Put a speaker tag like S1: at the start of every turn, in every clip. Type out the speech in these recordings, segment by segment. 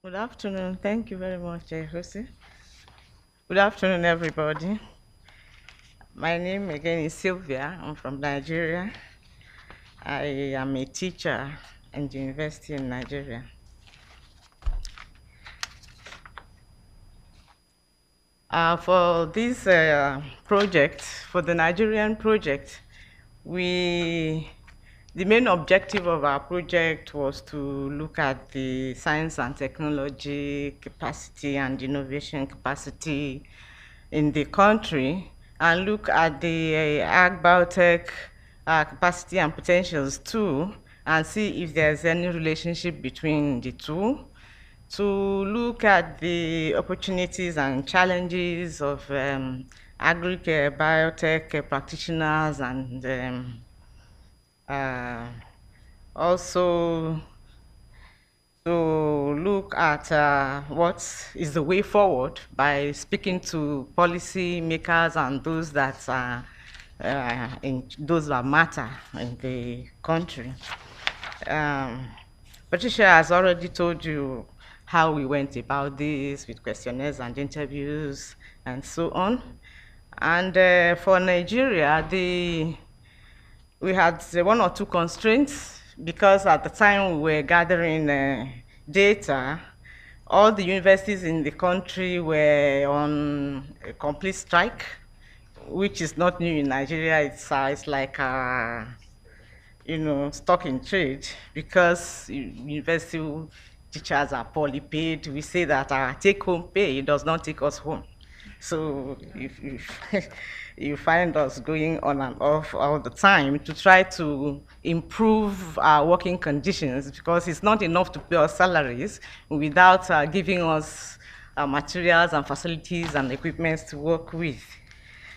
S1: Good afternoon. Thank you very much, Jose. Good afternoon, everybody. My name again is Sylvia. I'm from Nigeria. I am a teacher in the university in Nigeria. For this project, for the Nigerian project, the main objective of our project was to look at the science and technology capacity and innovation capacity in the country and look at the ag biotech capacity and potentials too, and see if there's any relationship between the two, to look at the opportunities and challenges of biotech practitioners, and also to look at what is the way forward by speaking to policy makers and those that those that matter in the country. Patricia has already told you how we went about this with questionnaires and interviews and so on. And for Nigeria, we had one or two constraints because at the time we were gathering data, all the universities in the country were on a complete strike, which is not new in Nigeria. It's like stock in trade, because university teachers are poorly paid. We say that our take-home pay does not take us home. So if you find us going on and off all the time to try to improve our working conditions, because it's not enough to pay us salaries without giving us materials and facilities and equipment to work with.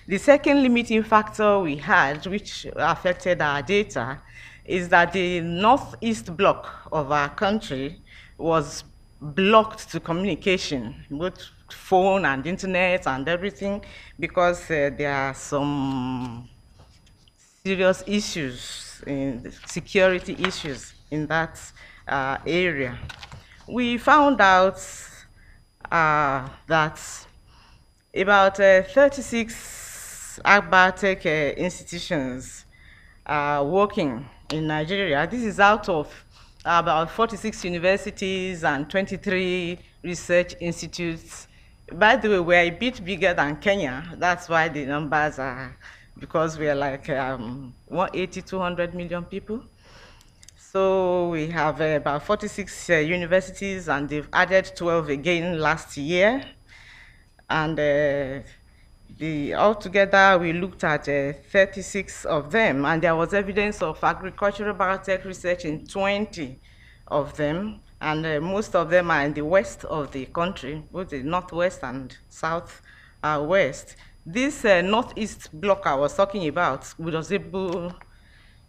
S1: The second limiting factor we had, which affected our data, is that the northeast block of our country was blocked to communication, both phone and internet and everything, because there are some serious issues, security issues in that area. We found out that about 36 biotech institutions are working in Nigeria. This is out of about 46 universities and 23 research institutes. By the way, we're a bit bigger than Kenya. That's why the numbers are, because we're like 180, 200 million people. So we have about 46 universities, and they've added 12 again last year. And altogether, we looked at 36 of them, and there was evidence of agricultural biotech research in 20 of them, and most of them are in the west of the country, both the northwest and south west. This northeast block I was talking about was able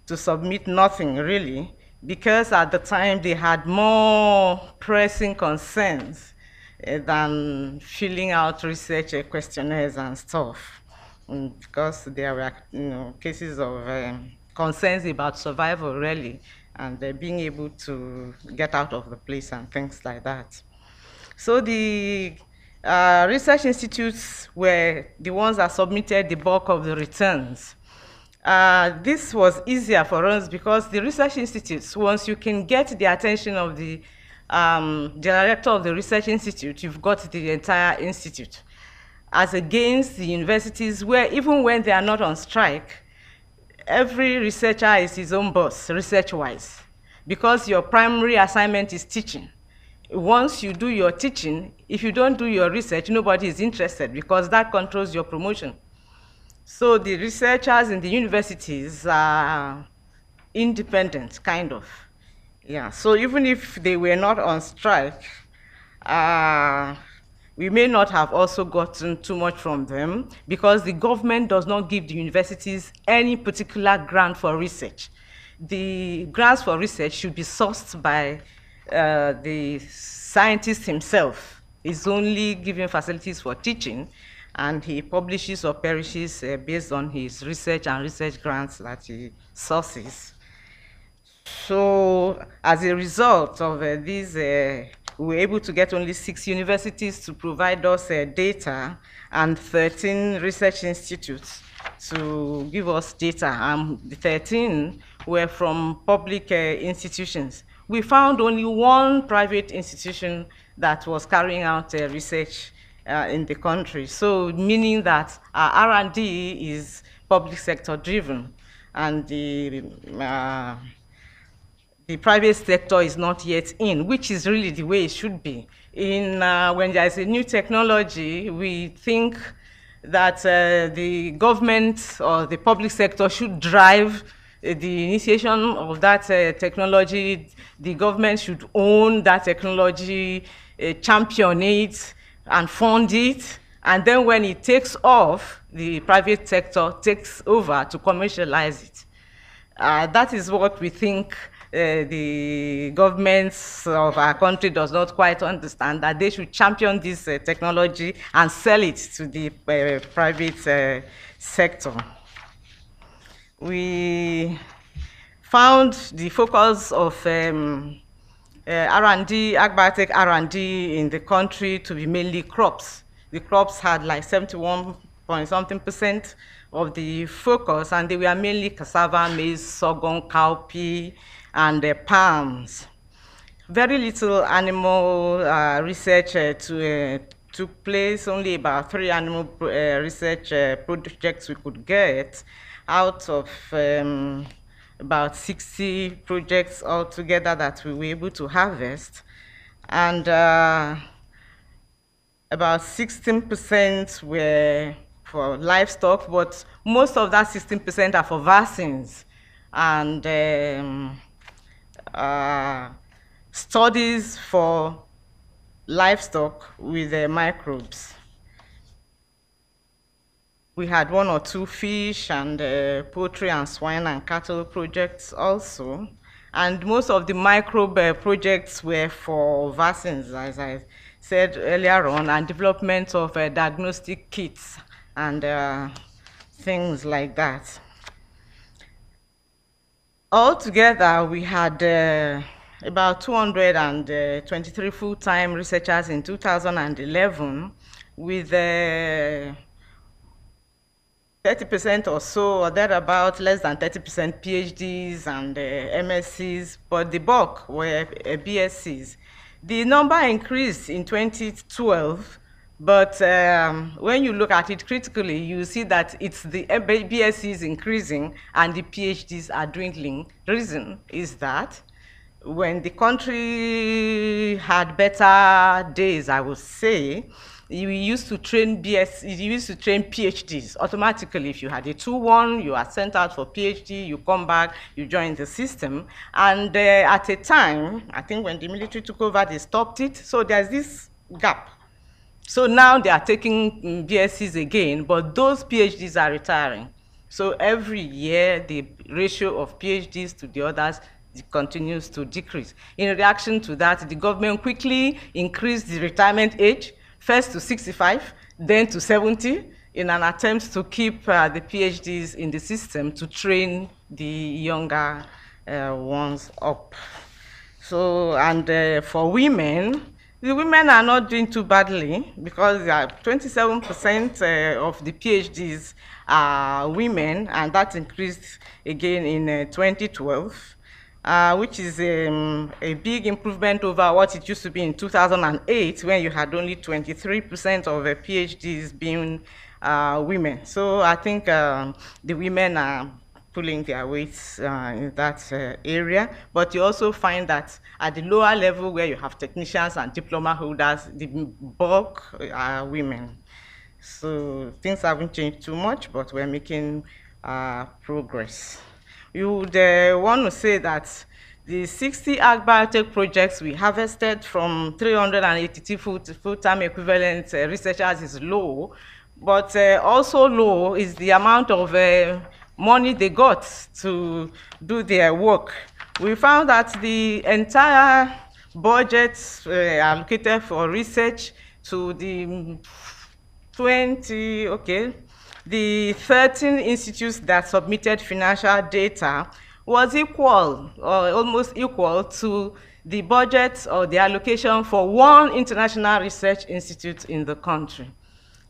S1: to submit nothing really, because at the time they had more pressing concerns than filling out research questionnaires and stuff, because there were cases of concerns about survival really, and being able to get out of the place and things like that. So the research institutes were the ones that submitted the bulk of the returns. This was easier for us because the research institutes, once you can get the attention of the director of the research institute, you've got the entire institute. As against the universities, where even when they are not on strike, every researcher is his own boss, research-wise, because your primary assignment is teaching. Once you do your teaching, if you don't do your research, nobody is interested, because that controls your promotion. So the researchers in the universities are independent, kind of. Yeah, so even if they were not on strike, we may not have also gotten too much from them, because the government does not give the universities any particular grant for research. The grants for research should be sourced by the scientist himself. He's only given facilities for teaching, and he publishes or perishes based on his research and research grants that he sources. So as a result of these we were able to get only 6 universities to provide us data and 13 research institutes to give us data. The 13 were from public institutions. We found only one private institution that was carrying out research in the country. So meaning that our R&D is public sector driven, and the private sector is not yet in, which is really the way it should be. When there is a new technology, we think that the government or the public sector should drive the initiation of that technology. The government should own that technology, champion it, and fund it. And then when it takes off, the private sector takes over to commercialize it. That is what we think the governments of our country does not quite understand, that they should champion this technology and sell it to the private sector. We found the focus of R&D, agribiotech R&D in the country to be mainly crops. The crops had like 71-point-something% of the focus, and they were mainly cassava, maize, sorghum, cowpea, and palms. Very little animal research took place. Only about 3 animal research projects we could get out of about 60 projects altogether that we were able to harvest. And about 16% were for livestock, but most of that 16% are for vaccines and studies for livestock with microbes. We had 1 or 2 fish and poultry and swine and cattle projects also. And most of the microbe projects were for vaccines, as I said earlier on, and development of diagnostic kits and things like that. Altogether, we had about 223 full-time researchers in 2011, with 30% or so, or thereabout, less than 30% PhDs and MScs, but the bulk were BScs. The number increased in 2012, but when you look at it critically, you see that it's the BScs increasing and the PhDs are dwindling. The reason is that when the country had better days, I would say, you used to train PhDs automatically. If you had a 2-1, you are sent out for PhD, you come back, you join the system. And at a time, I think when the military took over, they stopped it. So there's this gap. So now they are taking BScs again, but those PhDs are retiring. So every year, the ratio of PhDs to the others continues to decrease. In reaction to that, the government quickly increased the retirement age, first to 65, then to 70, in an attempt to keep the PhDs in the system to train the younger ones up. So, and for women, the women are not doing too badly, because 27% of the PhDs are women, and that increased again in 2012. Which is a big improvement over what it used to be in 2008, when you had only 23% of PhDs being women. So I think the women are pulling their weights in that area. But you also find that at the lower level, where you have technicians and diploma holders, the bulk are women. So things haven't changed too much, but we're making progress. You would want to say that the 60 agribiotech projects we harvested from 382 full-time equivalent researchers is low, but also low is the amount of money they got to do their work. We found that the entire budget allocated for research to the 13 institutes that submitted financial data was equal, or almost equal, to the budget or the allocation for one international research institute in the country.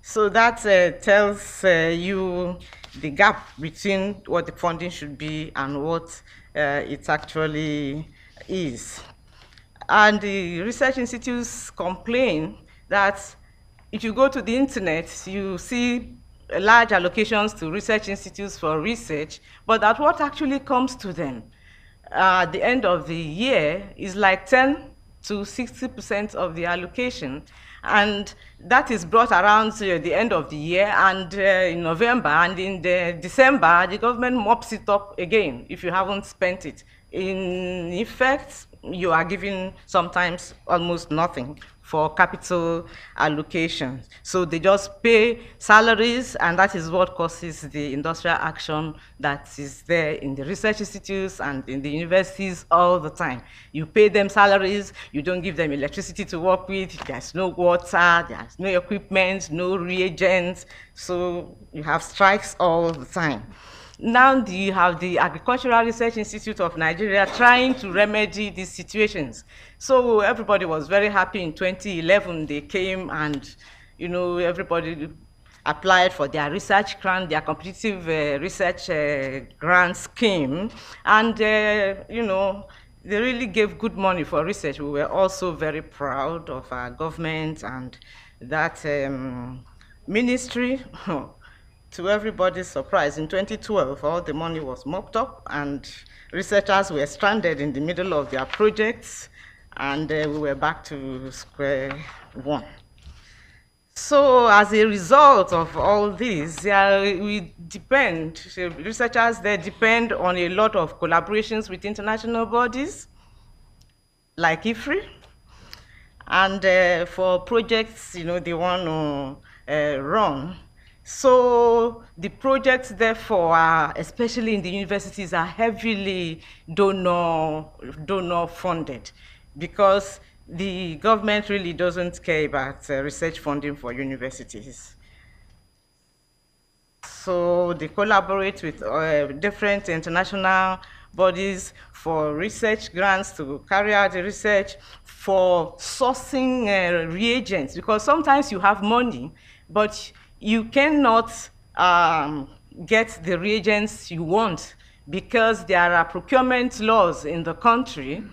S1: So that tells you the gap between what the funding should be and what it actually is. And the research institutes complain that if you go to the internet, you see large allocations to research institutes for research, but that what actually comes to them at the end of the year is like 10 to 60% of the allocation. And that is brought around the end of the year, and in November, and in December, the government mops it up again if you haven't spent it. In effect, you are giving sometimes almost nothing for capital allocations. So they just pay salaries, and that is what causes the industrial action that is there in the research institutes and in the universities all the time. You pay them salaries, you don't give them electricity to work with, there's no water, there's no equipment, no reagents, so you have strikes all the time. Now you have the Agricultural Research Institute of Nigeria trying to remedy these situations. So everybody was very happy in 2011. They came and, everybody applied for their research grant, their competitive research grant scheme. And, they really gave good money for research. We were also very proud of our government and that ministry. To everybody's surprise, in 2012, all the money was mopped up and researchers were stranded in the middle of their projects, and we were back to square one. So as a result of all this, researchers, they depend on a lot of collaborations with international bodies, like IFPRI, and for projects, they want to run. So the projects, therefore, especially in the universities, are heavily donor funded, because the government really doesn't care about research funding for universities. So they collaborate with different international bodies for research grants to carry out the research, for sourcing reagents, because sometimes you have money, but you cannot get the reagents you want because there are procurement laws in the country.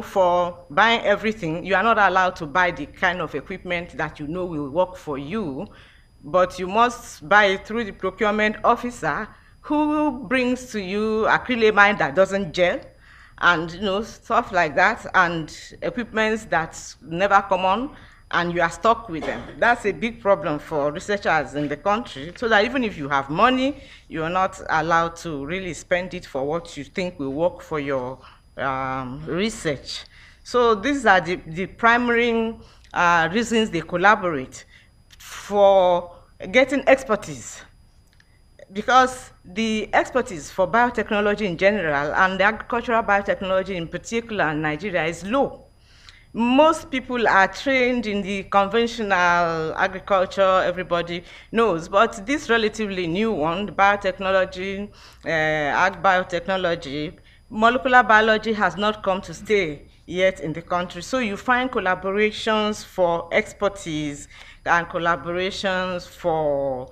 S1: For buying everything, you are not allowed to buy the kind of equipment that will work for you, but you must buy it through the procurement officer, who brings to you acrylamide that doesn't gel, and stuff like that, and equipments that never come on, and you are stuck with them. That's a big problem for researchers in the country, so that even if you have money, you are not allowed to really spend it for what you think will work for your research. So these are the primary reasons they collaborate: for getting expertise, because the expertise for biotechnology in general and the agricultural biotechnology in particular in Nigeria is low. Most people are trained in the conventional agriculture, everybody knows, but this relatively new one, the biotechnology, ag biotechnology, molecular biology has not come to stay yet in the country. So you find collaborations for expertise and collaborations for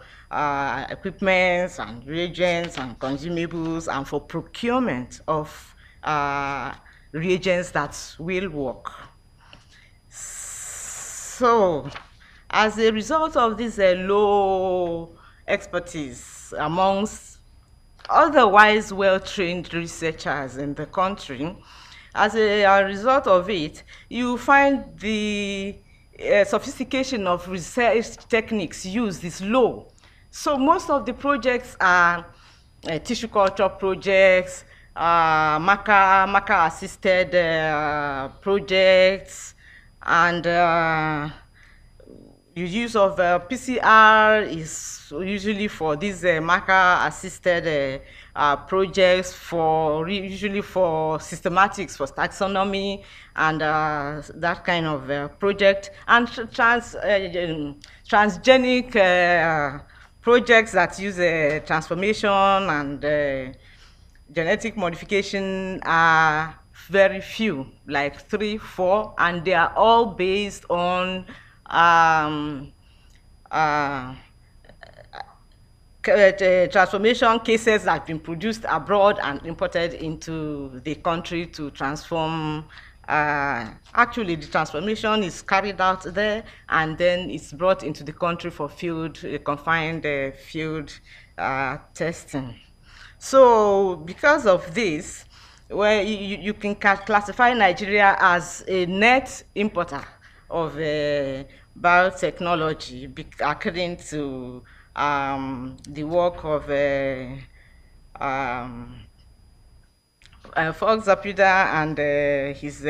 S1: equipments and reagents and consumables, and for procurement of reagents that will work. So as a result of this low expertise amongst otherwise well-trained researchers in the country, as a result of it, you find the sophistication of research techniques used is low. So most of the projects are tissue culture projects, marker-assisted projects, and the use of PCR is usually for these marker-assisted projects, usually for systematics, for taxonomy, and that kind of project, and transgenic projects that use transformation and genetic modification are very few, like 3, 4, and they are all based on transformation cases that have been produced abroad and imported into the country to transform. Actually, the transformation is carried out there, and then it's brought into the country for field, confined field testing. So because of this, well, you can classify Nigeria as a net importer of biotechnology, according to the work of Fox Zapida and his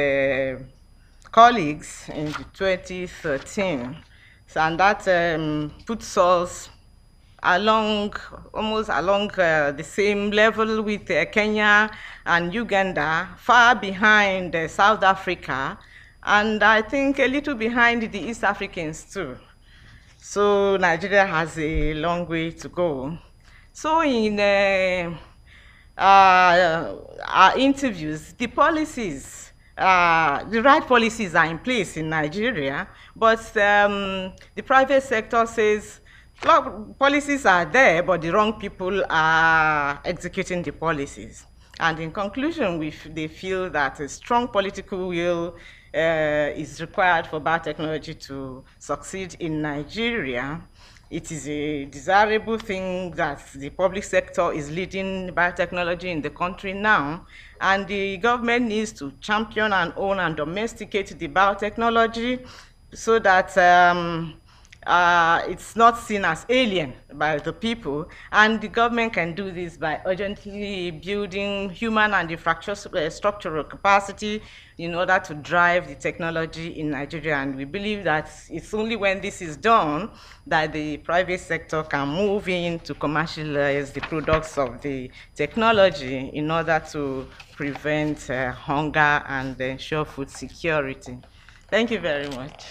S1: colleagues in 2013. So, and that puts us almost along the same level with Kenya and Uganda, far behind South Africa, and I think a little behind the East Africans too. So Nigeria has a long way to go. So in our interviews, the policies, the right policies are in place in Nigeria, but the private sector says policies are there, but the wrong people are executing the policies. And in conclusion, they feel that a strong political will is required for biotechnology to succeed in Nigeria. It is a desirable thing that the public sector is leading biotechnology in the country now, and the government needs to champion and own and domesticate the biotechnology so that it's not seen as alien by the people, and the government can do this by urgently building human and structural capacity in order to drive the technology in Nigeria. And we believe that it's only when this is done that the private sector can move in to commercialize the products of the technology in order to prevent hunger and ensure food security. Thank you very much.